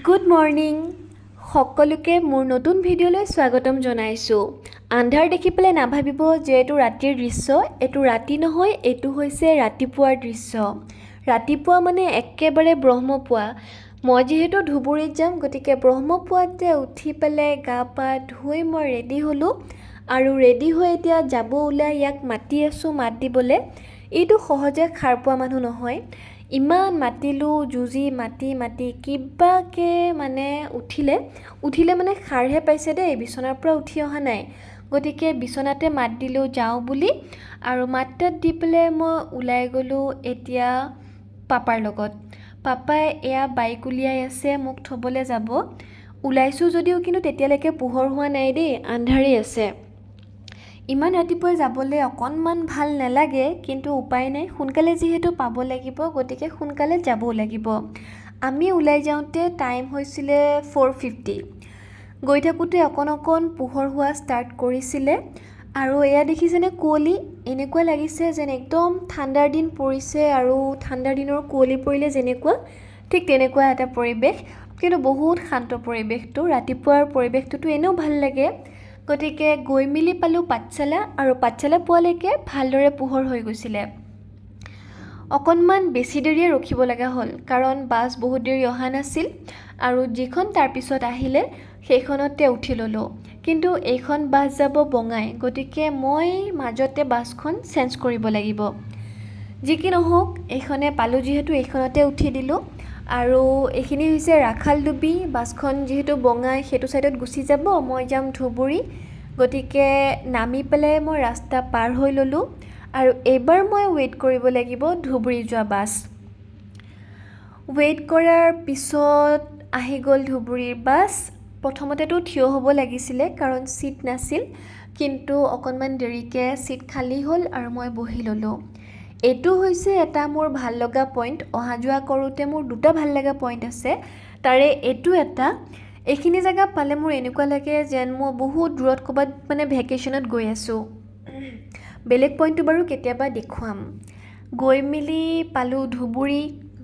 Good morning সকলোকে মোৰ নতুন ভিডিঅ'লৈ স্বাগতম জনাইছোঁ। আন্ধাৰ দেখি পেলাই নাভাবিব যে এইটো ৰাতিৰ দৃশ্য। এইটো ৰাতি নহয়, এইটো হৈছে ৰাতিপুৱাৰ দৃশ্য। ৰাতিপুৱা মানে একেবাৰে ব্ৰহ্মপুৱা। মই যিহেতু ধুবুৰীত যাম, গতিকে ব্ৰহ্মপুৱাতে উঠি পেলাই গা পা ধুই মই ৰেডি হ'লোঁ আৰু ৰেডি হৈ এতিয়া যাব ওলাই ইয়াক মাতি আছোঁ মাত দিবলৈ। এইটো সহজে সাৰ পোৱা মানুহ নহয়। ইমান মাতিলোঁ, যুঁজি মাতি কিবাকে মানে উঠিলে মানে সাৰহে পাইছে দেই, বিচনাৰ পৰা উঠি অহা নাই। গতিকে বিচনাতে মাত দিলোঁ যাওঁ বুলি, আৰু মাত দি পেলাই মই ওলাই গ'লোঁ এতিয়া পাপাৰ লগত। পাপাই এয়া বাইক উলিয়াই আছে, মোক থ'বলৈ যাব। ওলাইছোঁ যদিও কিন্তু তেতিয়ালৈকে পোহৰ হোৱা নাই দেই, আন্ধাৰেই আছে। ইমান ৰাতিপুৱাই যাবলৈ অকণমান ভাল নালাগে, কিন্তু উপায় নাই, সোনকালে যিহেতু পাব লাগিব, গতিকে সোনকালে যাবও লাগিব। আমি ওলাই যাওঁতে টাইম হৈছিলে 4:50। গৈ থাকোঁতে অকণ পোহৰ হোৱা ষ্টাৰ্ট কৰিছিলে, আৰু এয়া দেখিছেনে কুঁৱলী? এনেকুৱা লাগিছে যেন একদম ঠাণ্ডাৰ দিন পৰিছে, আৰু ঠাণ্ডাৰ দিনৰ কুঁৱলী পৰিলে যেনেকুৱা, ঠিক তেনেকুৱা এটা পৰিৱেশ, কিন্তু বহুত শান্ত পৰিৱেশটো। ৰাতিপুৱাৰ পৰিৱেশটোতো এনেও ভাল লাগে। গতিকে গৈ মেলি পালোঁ পাঠশালা, আৰু পাঠশালা পোৱালৈকে ভালদৰে পোহৰ হৈ গৈছিলে। অকণমান বেছি দেৰিয়ে ৰখিব লগা হ'ল, কাৰণ বাছ বহুত দেৰি অহা নাছিল, আৰু যিখন তাৰপিছত আহিলে সেইখনতে উঠি ল'লোঁ। কিন্তু এইখন বাছ যাব বঙাই, গতিকে মই মাজতে বাছখন চেঞ্জ কৰিব লাগিব। যি কি নহওক, এইখনে পালোঁ যিহেতু এইখনতে উঠি দিলোঁ। আৰু এইখিনি হৈছে ৰাখালডুবি। বাছখন যিহেতু বঙাই সেইটো ছাইডত গুচি যাব, মই যাম ধুবুৰী। গতিকে নামি পেলাই মই ৰাস্তা পাৰ হৈ ল'লোঁ, আৰু এইবাৰ মই ৱেইট কৰিব লাগিব ধুবুৰী যোৱা বাছ। ৱেইট কৰাৰ পিছত আহি গ'ল ধুবুৰীৰ বাছ। প্ৰথমতেতো থিয় হ'ব লাগিছিলে, কাৰণ ছিট নাছিল, কিন্তু অকণমান দেৰিকৈ ছিট খালী হ'ল আৰু মই বহি ল'লোঁ। এইটো হৈছে এটা মোৰ ভাল লগা পইণ্ট। অহা যোৱা কৰোঁতে মোৰ দুটা ভাল লগা পইণ্ট আছে, তাৰে এইটো এটা। এইখিনি জেগা পালে মোৰ এনেকুৱা লাগে যেন মই বহুত দূৰত ক'ৰবাত মানে ভেকেশ্যনত গৈ আছোঁ। বেলেগ পইণ্টটো বাৰু কেতিয়াবা দেখুৱাম। গৈ মেলি পালোঁ ধুবুৰী।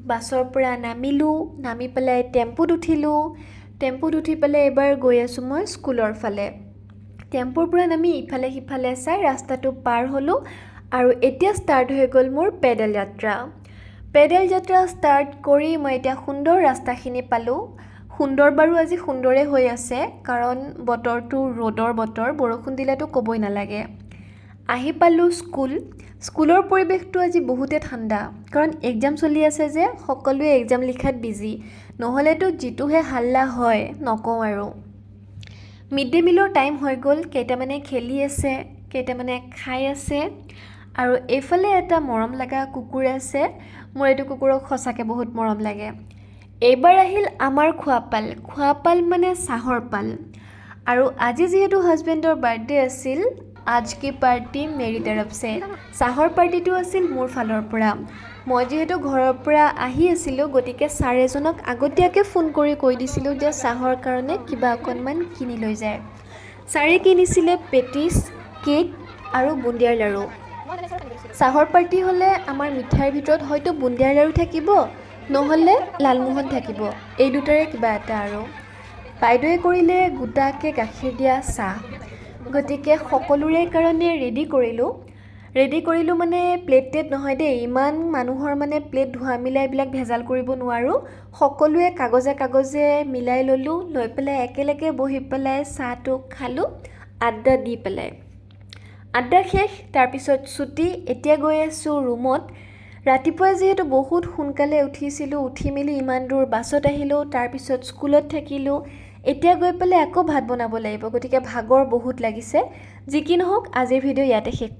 বাছৰ পৰা নামি পেলাই টেম্পুত উঠিলোঁ। টেম্পুত উঠি পেলাই এবাৰ গৈ আছোঁ মই স্কুলৰ ফালে। টেম্পুৰ পৰা নামি ইফালে সিফালে চাই ৰাস্তাটো পাৰ হ'লোঁ, আৰু এতিয়া ষ্টাৰ্ট হৈ গ'ল মোৰ পেডেল যাত্ৰা। পেডেল যাত্ৰা ষ্টাৰ্ট কৰি মই এতিয়া সুন্দৰ ৰাস্তাখিনি পালোঁ। সুন্দৰ বাৰু আজি সুন্দৰে হৈ আছে, কাৰণ বতৰটো ৰ'দৰ বতৰ, বৰষুণ দিলেতো ক'বই নালাগে। আহি পালোঁ স্কুলৰ পৰিৱেশটো আজি বহুতে ঠাণ্ডা, কাৰণ এক্সাম চলি আছে যে, সকলোৱে এক্সাম লিখাত বিজি। নহ'লেতো যিটোহে হাল্লা হয় নকওঁ আৰু। মিড ডে মিলৰ টাইম হৈ গ'ল। কেইটামানে খেলি আছে, কেইটামানে খাই আছে, আৰু এইফালে এটা মৰম লগা কুকুৰ আছে। মোৰ এইটো কুকুৰক সঁচাকৈ বহুত মৰম লাগে। এইবাৰ আহিল আমাৰ খোৱাপাল মানে চাহৰ পাল। আৰু আজি যিহেতু হাজবেণ্ডৰ বাৰ্থডে আছিল, আজ কি পাৰ্টি মেৰি তৰফ से। চাহৰ পাৰ্টিটো আছিল মোৰ ফালৰ পৰা। মই যিহেতু ঘৰৰ পৰা আহি আছিলোঁ, গতিকে ছাৰ এজনক আগতীয়াকৈ ফোন কৰি কৈ দিছিলোঁ যে চাহৰ কাৰণে কিবা অকণমান কিনি লৈ যায়। ছাৰে কিনিছিলে পেটিছ, কেক আৰু বুন্দিয়াৰ লাড়ু। চাহৰ পাৰ্টি হ'লে আমাৰ মিঠাইৰ ভিতৰত হয়তো বুন্দিয়াৰ লাড়ু থাকিব, নহ'লে লালমোহন থাকিব, এই দুটাৰে কিবা এটা। আৰু বাইদেৱে কৰিলে গোটাকৈ গাখীৰ দিয়া চাহ। গতিকে সকলোৰে কাৰণে ৰেডি কৰিলোঁ মানে প্লেট নহয় দেই, ইমান মানুহৰ মানে প্লেট ধোৱা মিলা এইবিলাক ভেজাল কৰিব নোৱাৰোঁ। সকলোৱে কাগজে মিলাই ল'লোঁ, লৈ পেলাই একেলগে বহি পেলাই চাহটো খালোঁ আড্ডা দি পেলাই। আড্ডা শেষ, তাৰপিছত ছুটি। এতিয়া গৈ আছোঁ ৰুমত। ৰাতিপুৱা যিহেতু বহুত সোনকালে উঠিছিলোঁ, উঠি মেলি ইমান দূৰ বাছত আহিলোঁ, তাৰপিছত স্কুলত থাকিলোঁ। এতিয়া গৈ পেলাই আকৌ ভাত বনাব লাগিব, গতিকে ভাগৰ বহুত লাগিছে। যি কি নহওক, আজিৰ ভিডিঅ' ইয়াতে শেষ।